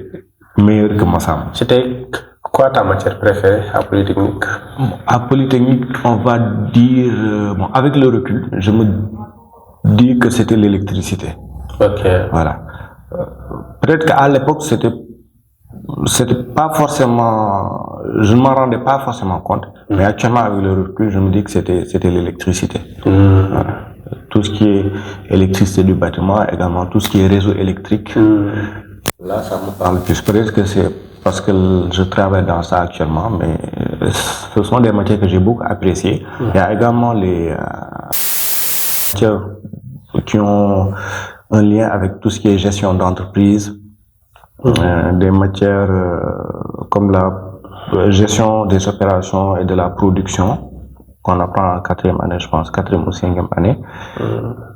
meilleur que Massamba. C'était quoi ta matière préférée à Polytechnique? À Polytechnique, on va dire, bon, avec le recul, je me dis que c'était l'électricité. Voilà. Peut-être qu'à l'époque, c'était pas forcément, je ne m'en rendais pas forcément compte, mais actuellement avec le recul, je me dis que c'était l'électricité. Voilà. Tout ce qui est électricité du bâtiment, également tout ce qui est réseau électrique. Là, ça me parle plus. Peut-être que c'est parce que je travaille dans ça actuellement, mais ce sont des matières que j'ai beaucoup appréciées. Il y a également les matières qui ont un lien avec tout ce qui est gestion d'entreprise, des matières comme la gestion des opérations et de la production, qu'on apprend en quatrième année, je pense, quatrième ou cinquième année,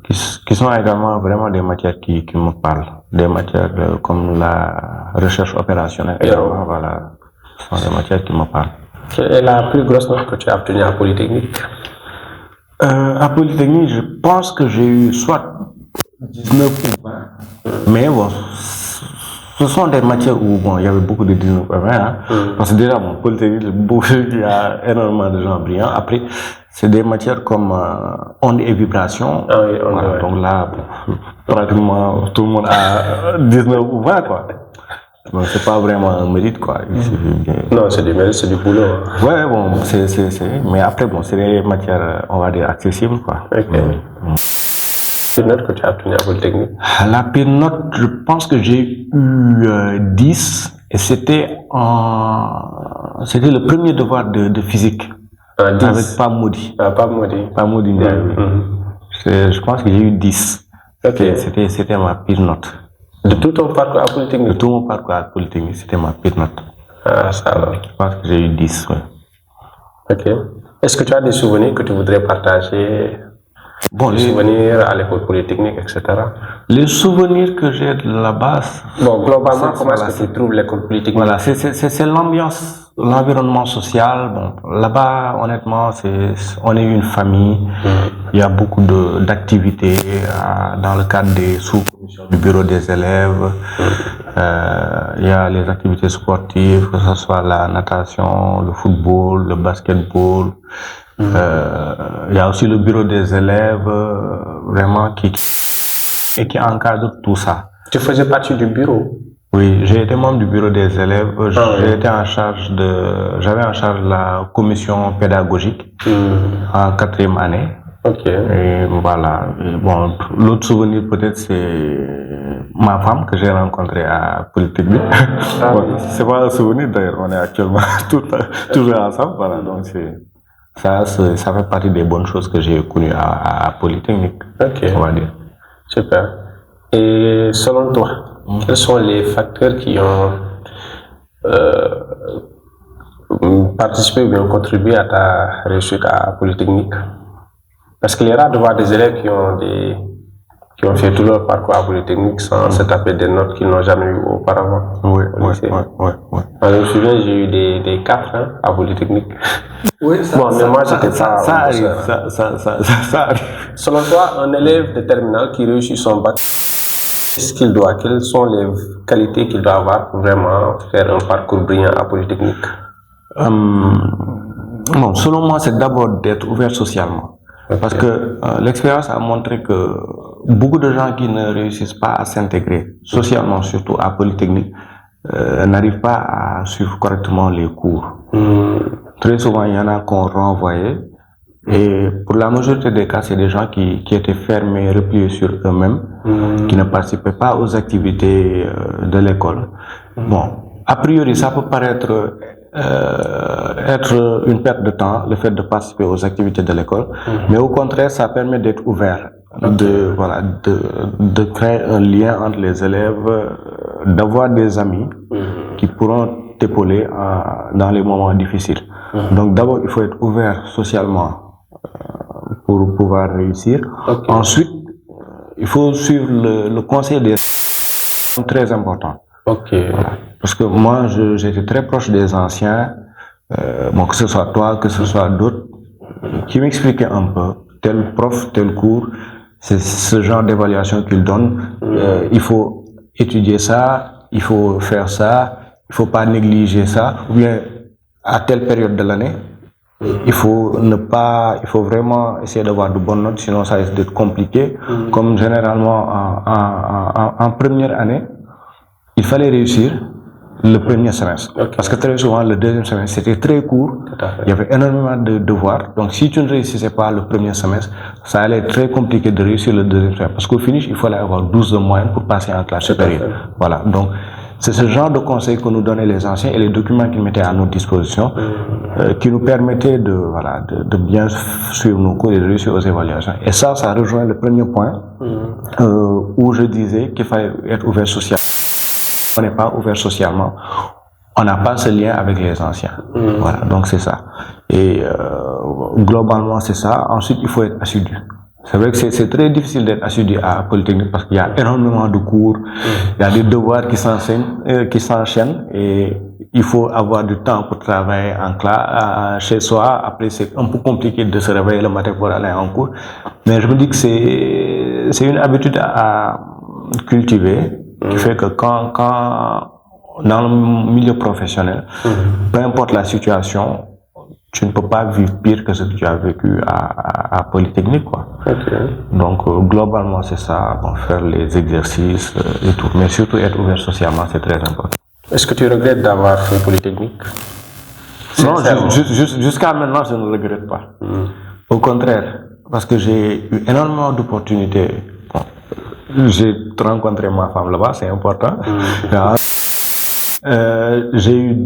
qui sont également vraiment des matières qui me parlent. Des matières comme la recherche opérationnelle, également, voilà, ce sont des matières qui me parlent. Quelle est la plus grosse note que tu as obtenue à Polytechnique? À Polytechnique, je pense que j'ai eu soit 19 ou 20, mais bon, ce sont des matières où bon, il y avait beaucoup de 19 ou 20, hein, parce que déjà, bon, Polytechnique, il y a énormément de gens brillants. Après, c'est des matières comme ondes et vibrations. Voilà, donc là, pratiquement tout le monde a 19 ou 20, quoi. Donc c'est pas vraiment un mérite, quoi. Non, c'est du mérite, c'est du boulot. Ouais, bon, mais après, bon, c'est des matières, on va dire, accessibles, quoi. La pire note que tu as obtenue à Polytechnique? La pire note, je pense que j'ai eu 10, et c'était le premier devoir de physique. Avec Pamodi. Pamodi. Je pense que j'ai eu 10. C'était ma pire note. De tout ton parcours à Polytechnique? De tout mon parcours à Polytechnique, c'était ma pire note. Ça alors. Je pense que j'ai eu 10, ouais. Est-ce que tu as des souvenirs que tu voudrais partager? Bon, les souvenirs à l'école Polytechnique, etc. Les souvenirs que j'ai de là-bas. Bon, globalement, comment est-ce que tu trouves l'école Polytechnique? Voilà, c'est l'ambiance, l'environnement social. Bon, là-bas, honnêtement, on est une famille. Il y a beaucoup d'activités dans le cadre des sous-commissions du bureau des élèves. Il y a les activités sportives, que ce soit la natation, le football, le basketball. Il y a aussi le bureau des élèves, vraiment qui encadre tout ça. Tu faisais partie du bureau? Oui, j'ai été membre du bureau des élèves. J'avais en charge la commission pédagogique en quatrième année. Et voilà. Et bon, l'autre souvenir peut-être c'est ma femme que j'ai rencontrée à Polytechnique. Bon, c'est pas un souvenir d'ailleurs, on est actuellement toujours ensemble. Voilà, donc ça fait partie des bonnes choses que j'ai connues à Polytechnique. On va dire. Super. Et selon toi, quels sont les facteurs qui ont participé ou bien contribué à ta réussite à Polytechnique? Parce qu'il est rare de voir des élèves qui ont qui ont fait tout leur parcours à Polytechnique sans se taper des notes qu'ils n'ont jamais eues auparavant. Oui. Je me souviens, j'ai eu des 4 à Polytechnique. Oui, moi, j'étais pas. Ça arrive. Selon toi, un élève de terminale qui réussit son bac, quelles sont les qualités qu'il doit avoir pour vraiment faire un parcours brillant à Polytechnique? Selon moi, c'est d'abord d'être ouvert socialement. Okay. Parce que l'expérience a montré que beaucoup de gens qui ne réussissent pas à s'intégrer, socialement surtout à Polytechnique, n'arrivent pas à suivre correctement les cours. Très souvent, il y en a qu'on renvoyait. Et pour la majorité des cas, c'est des gens qui étaient fermés, repliés sur eux-mêmes, qui ne participaient pas aux activités de l'école. Bon, a priori, ça peut paraître être une perte de temps, le fait de participer aux activités de l'école, mais au contraire, ça permet d'être ouvert, de créer un lien entre les élèves, d'avoir des amis qui pourront t'épauler dans les moments difficiles. Donc d'abord, il faut être ouvert socialement pour pouvoir réussir. Ensuite, il faut suivre le conseil des très important. Parce que moi, j'étais très proche des anciens, que ce soit toi, que ce soit d'autres, qui m'expliquaient un peu tel prof, tel cours, c'est ce genre d'évaluation qu'ils donnent. Il faut étudier ça, il faut faire ça, il faut pas négliger ça, ou bien à telle période de l'année, il faut vraiment essayer d'avoir de bonnes notes, sinon ça risque d'être compliqué. Comme généralement en première année, il fallait réussir le premier semestre. Parce que très souvent, le deuxième semestre, c'était très court. Il y avait énormément de devoirs. Donc, si tu ne réussissais pas le premier semestre, ça allait être très compliqué de réussir le deuxième semestre. Parce qu'au finish, il fallait avoir 12 de moyenne pour passer en classe supérieure. Voilà. Donc, c'est ce genre de conseils que nous donnaient les anciens et les documents qu'ils mettaient à notre disposition qui nous permettaient de bien suivre nos cours et de réussir aux évaluations. Et ça rejoint le premier point où je disais qu'il fallait être ouvert socialement. On n'est pas ouvert socialement, on n'a pas ce lien avec les anciens. Voilà, donc c'est ça. Et globalement, c'est ça. Ensuite, il faut être assidu. C'est vrai que c'est très difficile d'être assidu à Polytechnique parce qu'il y a énormément de cours, il y a des devoirs qui s'enchaînent et il faut avoir du temps pour travailler en classe, chez soi. Après, c'est un peu compliqué de se réveiller le matin pour aller en cours. Mais je me dis que c'est une habitude à cultiver qui fait que quand dans le milieu professionnel, peu importe la situation, tu ne peux pas vivre pire que ce que tu as vécu à Polytechnique, quoi. Donc, globalement, c'est ça, faire les exercices et tout. Mais surtout, être ouvert socialement, c'est très important. Est-ce que tu regrettes d'avoir fait Polytechnique? Non, jusqu'à maintenant, je ne regrette pas. Au contraire, parce que j'ai eu énormément d'opportunités. J'ai rencontré ma femme là-bas, c'est important. J'ai eu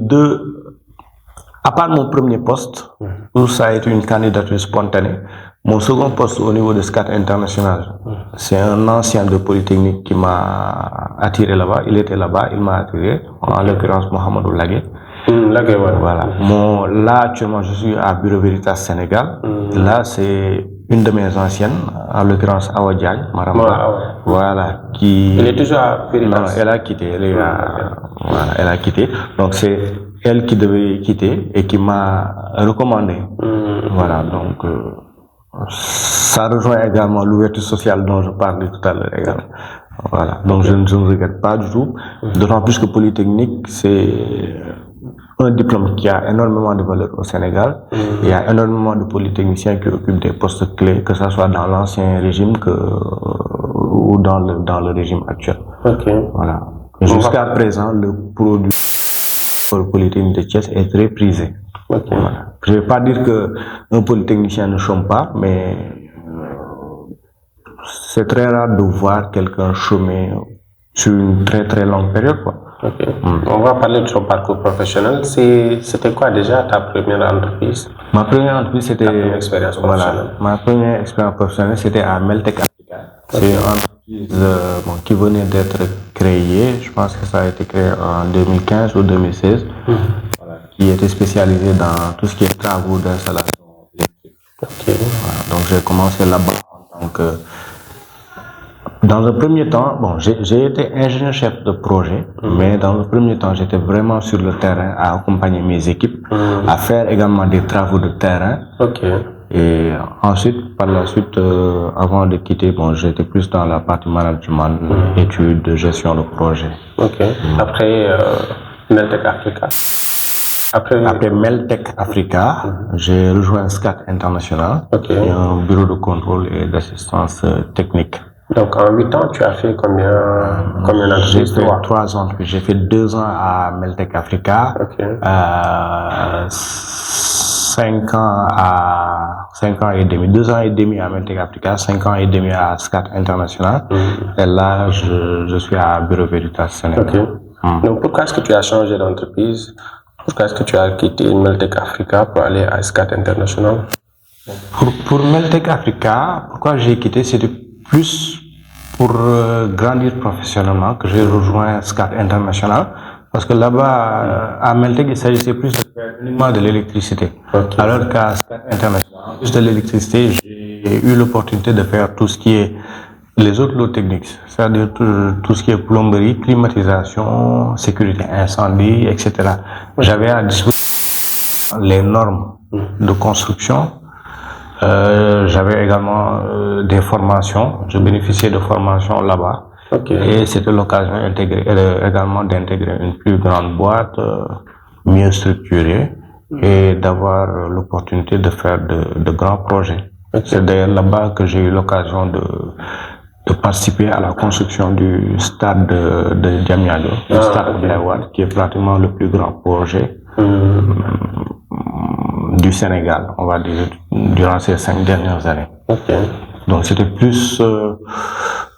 à part mon premier poste, où ça a été une candidature spontanée, mon second poste au niveau de SCAT International, c'est un ancien de Polytechnique qui m'a attiré là-bas. Il était là-bas, il m'a attiré, en l'occurrence Mohamedou Lagué. Voilà. Là, actuellement, je suis à Bureau Veritas Sénégal. Là, c'est une de mes anciennes, en l'occurrence Awa Diagne, Maramba. Voilà. Elle est toujours à Veritas. Non, elle a quitté. Elle a quitté. Donc, c'est elle qui devait quitter et qui m'a recommandé. Voilà. Donc, ça rejoint également l'ouverture sociale dont je parlais tout à l'heure également. Voilà. Donc, je ne regrette pas du tout. D'autant plus que Polytechnique, c'est un diplôme qui a énormément de valeur au Sénégal. Il y a énormément de polytechniciens qui occupent des postes clés, que ce soit dans l'ancien régime ou dans le régime actuel. Voilà. Jusqu'à présent, le produit pour Polytechnique de Thiès est très prisé. Voilà. Je ne vais pas dire qu'un polytechnicien ne chôme pas, mais c'est très rare de voir quelqu'un chômer sur une très très longue période, quoi. On va parler de ton parcours professionnel. C'était quoi déjà ta première entreprise? Ma première entreprise, c'était ma première expérience professionnelle, c'était à Meltec Africa. C'est une entreprise qui venait d'être créée. Je pense que ça a été créé en 2015 ou 2016. Qui était spécialisée dans tout ce qui est travaux d'installation électrique. Voilà. Donc j'ai commencé là-bas en tant que Dans un premier temps, bon, j'ai été ingénieur chef de projet, mais dans un premier temps, j'étais vraiment sur le terrain à accompagner mes équipes, à faire également des travaux de terrain. Et ensuite, par la suite, avant de quitter, bon, j'étais plus dans la partie management, études, de gestion de projet. Après Meltec Africa. Après Meltec Africa, j'ai rejoint SCAT International, qui est un bureau de contrôle et d'assistance technique. Donc en 8 ans, tu as fait combien d'entreprises? J'ai fait 3 ans. J'ai fait 2 ans à Meltec Africa, 5 ans et demi, 2 ans et demi à Meltec Africa, 5 ans et demi à SCAT International. Et là, je suis à Bureau Veritas Sénégal. Donc pourquoi est-ce que tu as changé d'entreprise? Pourquoi est-ce que tu as quitté Meltec Africa pour aller à SCAT International? Pour Meltec Africa, pourquoi j'ai quitté, c'était plus pour grandir professionnellement que j'ai rejoint SCAT International. Parce que là-bas, à Meltec, il s'agissait plus de faire uniquement de l'électricité. Alors qu'à SCAT International, plus de l'électricité, j'ai eu l'opportunité de faire tout ce qui est les autres lots techniques, c'est-à-dire tout ce qui est plomberie, climatisation, sécurité incendie, etc. J'avais à disposition les normes de construction. J'avais également des formations. Je bénéficiais de formations là-bas. Et c'était l'occasion également d'intégrer une plus grande boîte, mieux structurée, et d'avoir l'opportunité de faire de grands projets. C'est d'ailleurs là-bas que j'ai eu l'occasion de participer à la construction du stade de Diamniadio, le stade Abdoulaye Wade, qui est pratiquement le plus grand projet du Sénégal, on va dire, durant ces 5 dernières années. Donc c'était plus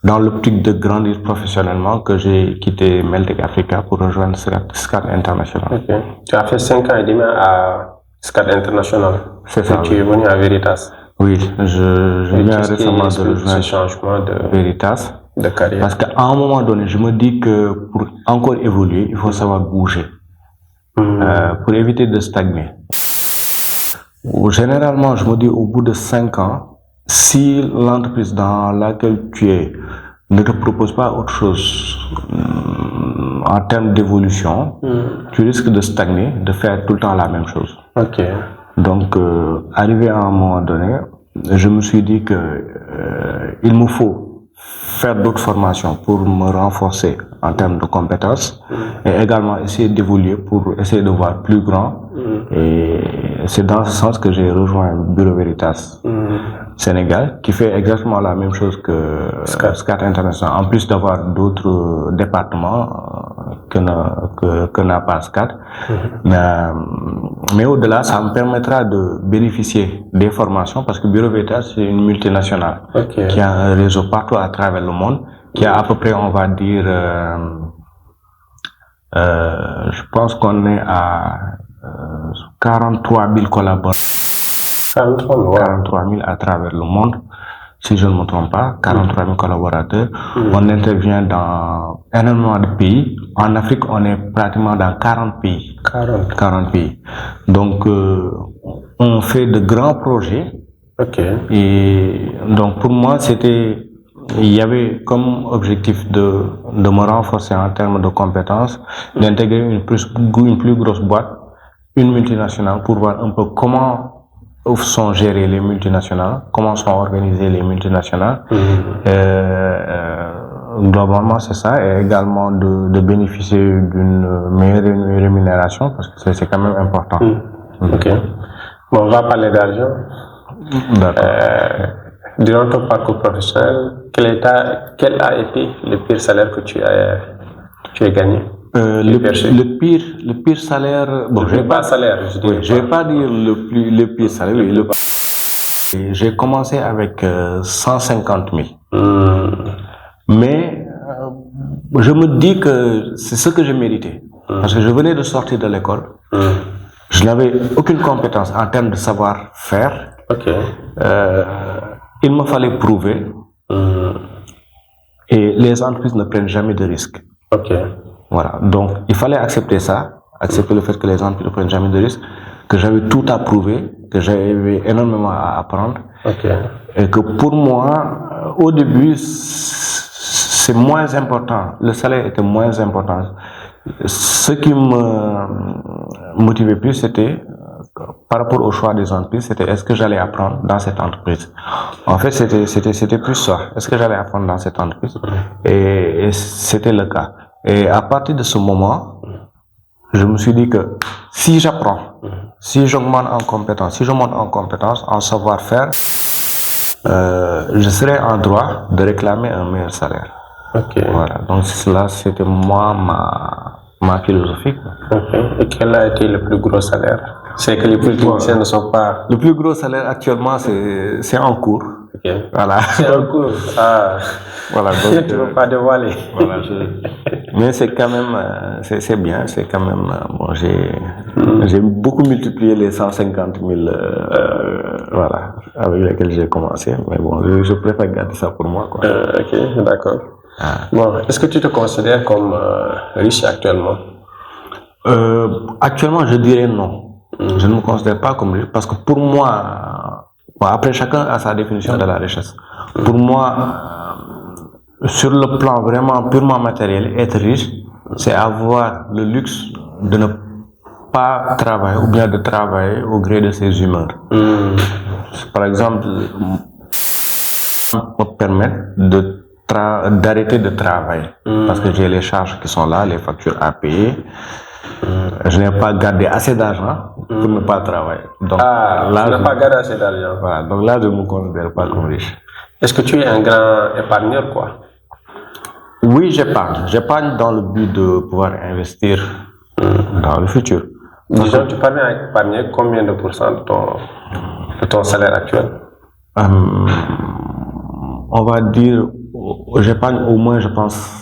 dans l'optique de grandir professionnellement que j'ai quitté Meltec Africa pour rejoindre SCAT International. Tu as fait 5 ans et demi à SCAT International. C'est ça. Tu es venu à Veritas. Oui, je viens récemment de rejoindre ce changement de Veritas. De carrière. Parce qu'à un moment donné, je me dis que pour encore évoluer, il faut savoir bouger. Pour éviter de stagner. Généralement, je me dis au bout de 5 ans, si l'entreprise dans laquelle tu es ne te propose pas autre chose en termes d'évolution, tu risques de stagner, de faire tout le temps la même chose. Donc, arrivé à un moment donné, je me suis dit que il me faut faire d'autres formations pour me renforcer en termes de compétences et également essayer d'évoluer pour essayer de voir plus grand. Et c'est dans ce sens que j'ai rejoint Bureau Veritas Sénégal, qui fait exactement la même chose que SCAT International, en plus d'avoir d'autres départements que n'a pas SCAT. Mais au-delà, ça me permettra de bénéficier des formations parce que Bureau Veritas, c'est une multinationale qui a un réseau partout à travers le monde, qui a à peu près, on va dire, je pense qu'on est à 43 000 collaborateurs. 43 000 à travers le monde, si je ne me trompe pas, 43 000 collaborateurs. On intervient dans énormément de pays. En Afrique, on est pratiquement dans 40 pays. 40 pays. Donc, on fait de grands projets. Et donc, pour moi, il y avait comme objectif de me renforcer en termes de compétences, d'intégrer une plus grosse boîte, une multinationale, pour voir un peu comment sont gérées les multinationales, comment sont organisées les multinationales. Globalement, c'est ça, et également de bénéficier d'une meilleure rémunération, parce que c'est quand même important. Bon, on va parler d'argent. Durant ton parcours professionnel, quel a été le pire salaire que tu as gagné? Le pire salaire, bon, je vais pas dire le pire salaire, j'ai commencé avec 150 000. Mais je me dis que c'est ce que j'ai mérité. Parce que je venais de sortir de l'école. Je n'avais aucune compétence en termes de savoir-faire. Il me fallait prouver. Et les entreprises ne prennent jamais de risques. Voilà. Donc, il fallait accepter ça, accepter le fait que les entreprises ne prennent jamais de risques, que j'avais tout à prouver, que j'avais énormément à apprendre. Et que pour moi, au début, c'est moins important. Le salaire était moins important. Ce qui me motivait plus, c'était par rapport au choix des entreprises, c'était est-ce que j'allais apprendre dans cette entreprise. En fait, c'était plus ça. Est-ce que j'allais apprendre dans cette entreprise? Et c'était le cas. Et à partir de ce moment, je me suis dit que si j'apprends, si j'augmente en compétence, si je monte en compétence, en savoir-faire, je serai en droit de réclamer un meilleur salaire. Ok. Voilà. Donc cela, c'était moi, ma philosophie. Ok. Et quel a été le plus gros salaire? C'est que les politiciens ne sont pas... Le plus gros salaire actuellement, c'est en cours. Ok. Voilà. C'est en cours. Ah. Voilà. Donc, tu ne veux pas dévoiler. Voilà. Mais c'est quand même, c'est bien. C'est quand même, bon, j'ai beaucoup multiplié les 150 000, voilà, avec lesquels j'ai commencé. Mais bon, je préfère garder ça pour moi, quoi. Ok, d'accord. Ah. Bon, est-ce que tu te considères comme riche actuellement? Actuellement, je dirais non. Je ne me considère pas comme riche parce que pour moi, bon, après chacun a sa définition de la richesse. Pour moi, sur le plan vraiment purement matériel, être riche, c'est avoir le luxe de ne pas travailler ou bien de travailler au gré de ses humeurs. Par exemple, me permettre d'arrêter de travailler parce que j'ai les charges qui sont là, les factures à payer. Je n'ai pas gardé assez d'argent pour ne pas travailler. Donc, là, tu n'as pas gardé assez d'argent. Voilà, donc là, je ne me considère pas comme riche. Est-ce que tu es un grand épargneur, quoi? Oui, j'épargne. J'épargne dans le but de pouvoir investir dans le futur. Disons, tu parviens à épargner combien de pourcents de ton salaire actuel? On va dire, j'épargne au moins, je pense,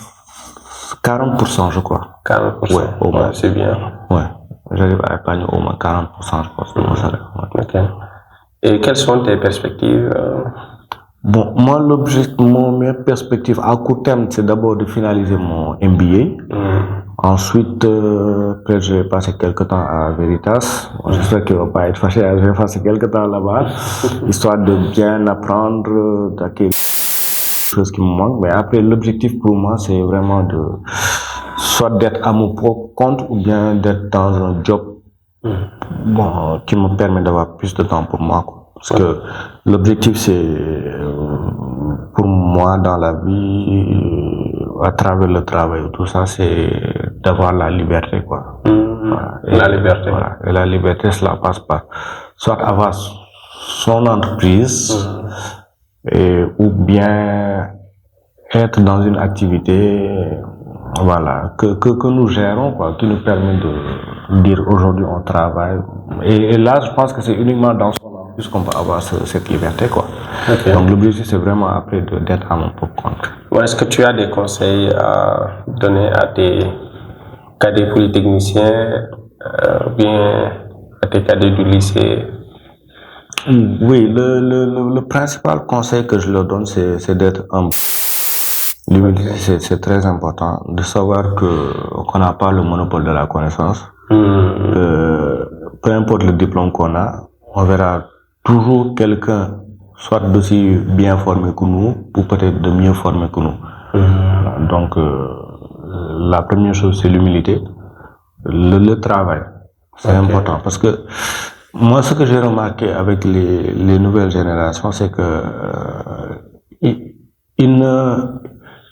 40%, je crois. 40%? Ouais, au moins. Ouais, c'est bien. Ouais, j'arrive à épargner au moins 40%, je pense, de mon salaire. Ouais. Ok. Et quelles sont tes perspectives? Bon, moi, mes perspectives à court terme, c'est d'abord de finaliser mon MBA. Ensuite, peut-être je vais passer quelques temps à Veritas. Bon, j'espère qu'il ne va pas être fâché. Je vais passer quelques temps là-bas, histoire de bien apprendre, d'acquérir des choses qui me manquent. Mais après, l'objectif pour moi, c'est vraiment soit d'être à mon propre compte ou bien d'être dans un job bon, qui me permet d'avoir plus de temps pour moi, quoi. Parce que l'objectif, c'est pour moi dans la vie, à travers le travail, tout ça, c'est d'avoir la liberté, quoi. Voilà. La liberté. Voilà. Et la liberté, cela passe par soit avoir son entreprise, ou bien être dans une activité, voilà, que nous gérons, quoi, qui nous permet de dire aujourd'hui on travaille. Et là, je pense que c'est uniquement dans son entreprise qu'on peut avoir cette liberté, quoi. Okay. Donc l'objectif, c'est vraiment après d'être à mon propre compte. Ouais, est-ce que tu as des conseils à donner à tes cadets polytechniciens, bien à tes cadets du lycée? Oui, le principal conseil que je leur donne, c'est d'être humble. L'humilité, c'est très important de savoir qu'on n'a pas le monopole de la connaissance. Peu importe le diplôme qu'on a, on verra toujours quelqu'un soit d'aussi bien formé que nous ou peut-être de mieux formé que nous. Donc la première chose, c'est l'humilité. Le travail, c'est important parce que moi, ce que j'ai remarqué avec les nouvelles générations, c'est que ils ne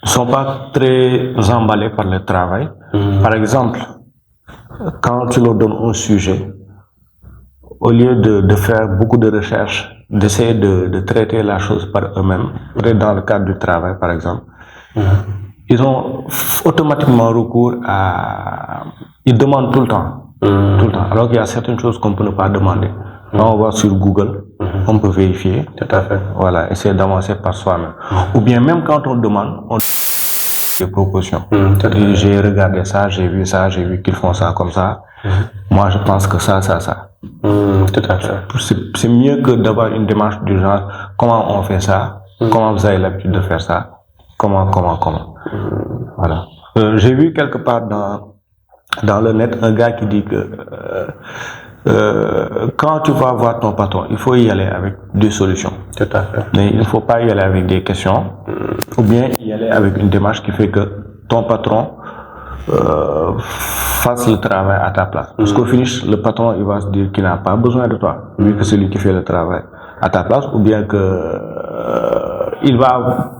sont pas très emballés par le travail. Par exemple, quand tu leur donnes un sujet, au lieu de faire beaucoup de recherches, d'essayer de traiter la chose par eux-mêmes, peut-être dans le cadre du travail par exemple, ils ont automatiquement recours à... Ils demandent tout le temps. Tout le temps. Alors qu'il y a certaines choses qu'on peut ne pas demander. Quand on va sur Google, on peut vérifier. Tout à fait. Voilà, essayer d'avancer par soi-même. Ou bien même quand on demande, on des propositions. J'ai regardé ça, j'ai vu qu'ils font ça comme ça. Moi, je pense que ça. Tout à fait. C'est mieux que d'avoir une démarche du genre, comment on fait ça, comment vous avez l'habitude de faire ça, comment. Voilà. J'ai vu quelque part dans le net un gars qui dit que quand tu vas voir ton patron, il faut y aller avec des solutions. Tout à fait. Mais il ne faut pas y aller avec des questions, ou bien y aller avec une démarche qui fait que ton patron fasse le travail à ta place. Parce qu'au finish, le patron, il va se dire qu'il n'a pas besoin de toi, vu que c'est lui qui fait le travail à ta place, ou bien que il va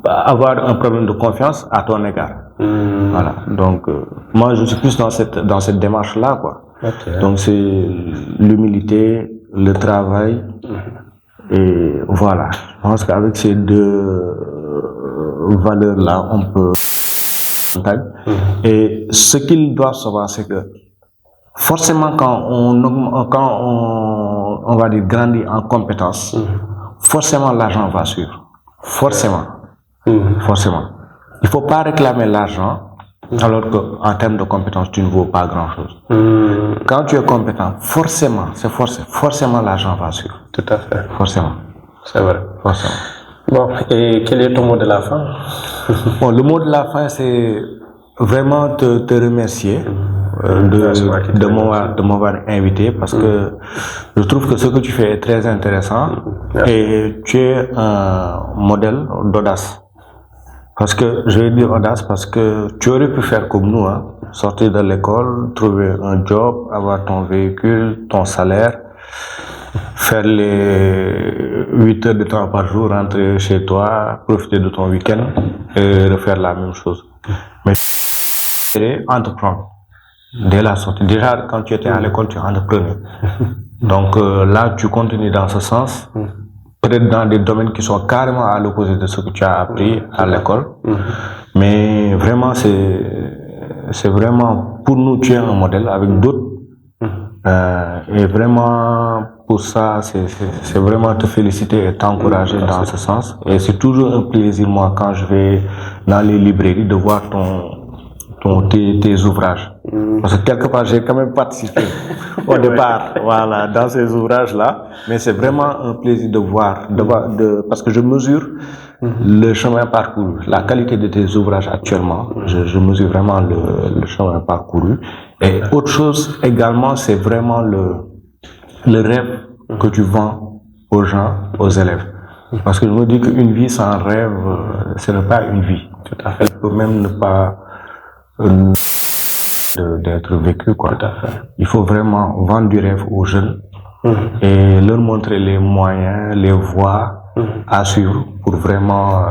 avoir un problème de confiance à ton égard. Voilà. Donc, moi, je suis plus dans cette démarche-là, quoi. Okay. Donc, c'est l'humilité, le travail, et voilà. Je pense qu'avec ces deux valeurs-là, on peut... Et ce qu'ils doivent savoir, c'est que forcément, quand on va dire grandir en compétences, forcément l'argent va suivre. Forcément. Forcément. Il ne faut pas réclamer l'argent alors qu'en termes de compétences, tu ne vaux pas grand-chose. Quand tu es compétent, forcément, forcément l'argent va suivre. Tout à fait. Forcément. C'est vrai. Forcément. Bon, et quel est ton mot de la fin? Bon, le mot de la fin, c'est vraiment te remercier de m'avoir invité, parce que je trouve que ce que tu fais est très intéressant et tu es un modèle d'audace. Parce que, je vais dire audace parce que tu aurais pu faire comme nous, hein, sortir de l'école, trouver un job, avoir ton véhicule, ton salaire, faire les 8 heures de temps par jour, rentrer chez toi, profiter de ton week-end et refaire la même chose. Mais entreprendre dès la sortie. Déjà, quand tu étais à l'école, tu es entrepreneur. Donc là, tu continues dans ce sens, peut-être dans des domaines qui sont carrément à l'opposé de ce que tu as appris à l'école. Mais vraiment, c'est vraiment, pour nous, tu es un modèle avec d'autres. Et vraiment, pour ça, c'est vraiment te féliciter et t'encourager dans ce sens. Et c'est toujours un plaisir, moi, quand je vais dans les librairies, de voir tes ouvrages. Parce que quelque part, j'ai quand même participé au départ, voilà, dans ces ouvrages-là. Mais c'est vraiment un plaisir de voir, parce que je mesure le chemin parcouru, la qualité de tes ouvrages actuellement. Je mesure vraiment le chemin parcouru. Et autre chose également, c'est vraiment le rêve que tu vends aux gens, aux élèves. Parce que je me dis qu'une vie sans rêve, ce n'est pas une vie. Tout à fait. Elle peut même ne pas d'être vécu, quoi. Tout à fait. Il faut vraiment vendre du rêve aux jeunes et leur montrer les moyens, les voies à suivre pour vraiment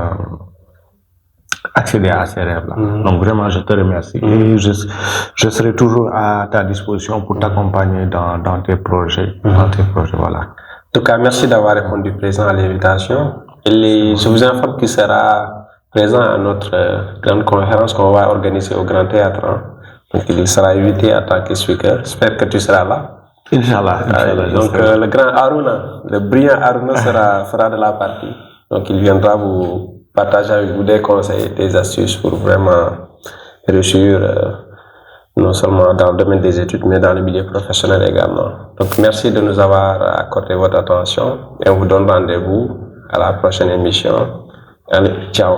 accéder à ces rêves-là. Donc vraiment, je te remercie et je serai toujours à ta disposition pour t'accompagner dans tes projets. Voilà. En tout cas, merci d'avoir répondu présent à l'invitation. Je vous informe qu'il sera présent à notre grande conférence qu'on va organiser au Grand Théâtre. Donc, il sera invité en tant que speaker. J'espère que tu seras là. Inch'Allah. Donc, le grand Aruna, le brillant Aruna fera de la partie. Donc, il viendra vous partager avec vous des conseils, des astuces pour vraiment réussir, non seulement dans le domaine des études, mais dans le milieu professionnel également. Donc, merci de nous avoir accordé votre attention et on vous donne rendez-vous à la prochaine émission. Allez, ciao.